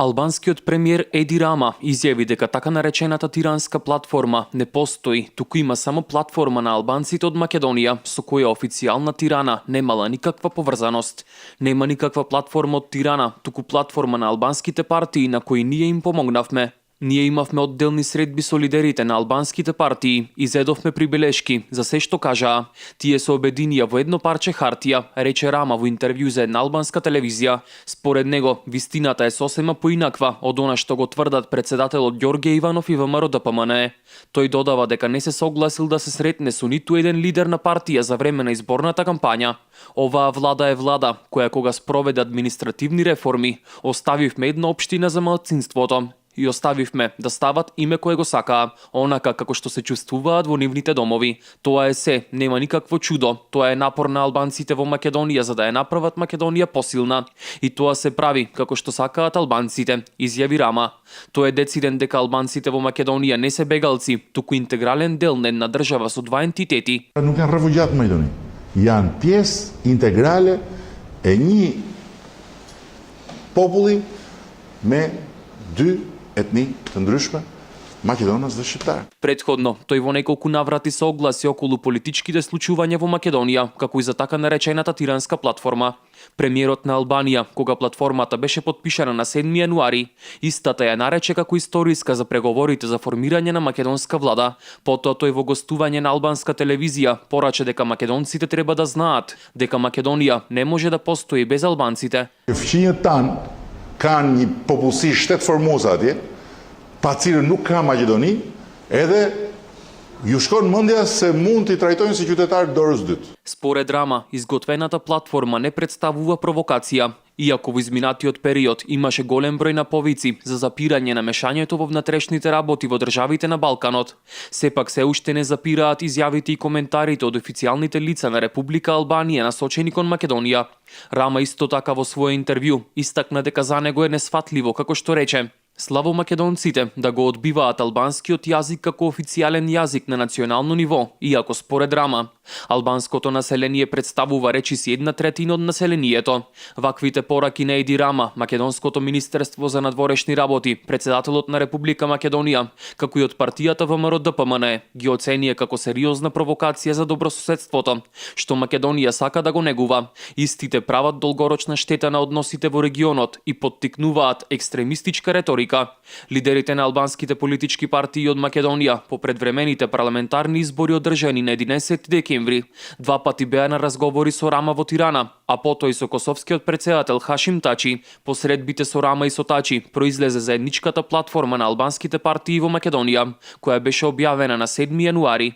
Албанскиот премиер Еди Рама изјави дека така наречената тиранска платформа не постои, туку има само платформа на албанците од Македонија со која официјална Тирана немала никаква поврзаност. Нема никаква платформа од Тирана, туку платформа на албанските партии на кои ние им помогнавме. Ние имавме одделни средби со лидерите на албанските партии и зедовме прибелешки за се што кажаа. Тие се обединија во едно парче хартија, рече Рама во интервју за една албанска телевизија. Според него, вистината е сосема поинаква од она што го тврдат председателот Ѓорѓе Иванов и ВМРО ДПМНЕ. Тој додава дека не се согласил да се сретне со ниту еден лидер на партија за време на изборната кампања. Оваа влада е влада која кога спроведе административни реформи, оставивме една општина за малцинството и оставивме да стават име кое го сакаа, онака како што се чувствуваат во нивните домови. Тоа е се, нема никакво чудо. Тоа е напор на албанците во Македонија за да ја направат Македонија посилна. И тоа се прави како што сакаат албанците, изјави Рама. Тој е дециден дека албанците во Македонија не се бегалци, туку интегрален дел на една држава со два ентитети. Nuk janë refugjat në Maqedoni. Janë pjesë integrale e një populli me dy етни të ndryshme, Македонец dhe Shqiptar. Претходно, тој во неколку наврати се огласи околу политичките случувања во Македонија, како и за така наречената тиранска платформа. Премиерот на Албанија, кога платформата беше подпишана на 7 јануари, истата ја нарече како историска за преговорите за формирање на македонска влада. Потоа тој во гостување на албанска телевизија пораче дека македонците треба да знаат дека Македонија не може да постои без албанците. Fqinjët tanë kanë një popullsi shtetformoze atje, pa cilën nuk ka Maqedoni, edhe ju shkon mendja se mund t'i trajtojnë si qytetar dorës dytë. Според Рама, изготвената платформа не представува провокација, иако во изминатиот период имаше голем број наповици за запирање на мешањето во внатрешните работи во државите на Балканот. Сепак се уште не запираат изјавите и коментарите од официјалните лица на Република Албанија насочени кон Македонија. Рама исто така во своје интервју истакна дека за него е несфатливо, како што рече, слабо македонците да го одбиваат албанскиот јазик како официјален јазик на национално ниво, иако според Рама, албанското население представува речиси 1/3 од населението. Ваквите пораки на Еди Рама, Македонското министерство за надворешни работи, председателот на Република Македонија, како и од партијата ВМРО ДПМНЕ, ги оценија како сериозна провокација за добрососедството, што Македонија сака да го негува. Истите прават долгорочна штета на односите во регионот и поттикнуваат екстремистичка реторика. Лидерите на албанските политички партии од Македонија по предвремените парламентарни избори одржани на 11 декември, два пати беа на разговори со Рама во Тирана, а потоа и со косовскиот претседател Хашим Тачи. Посредбите со Рама и со Тачи произлезе заедничката платформа на албанските партии во Македонија, која беше објавена на 7 јануари.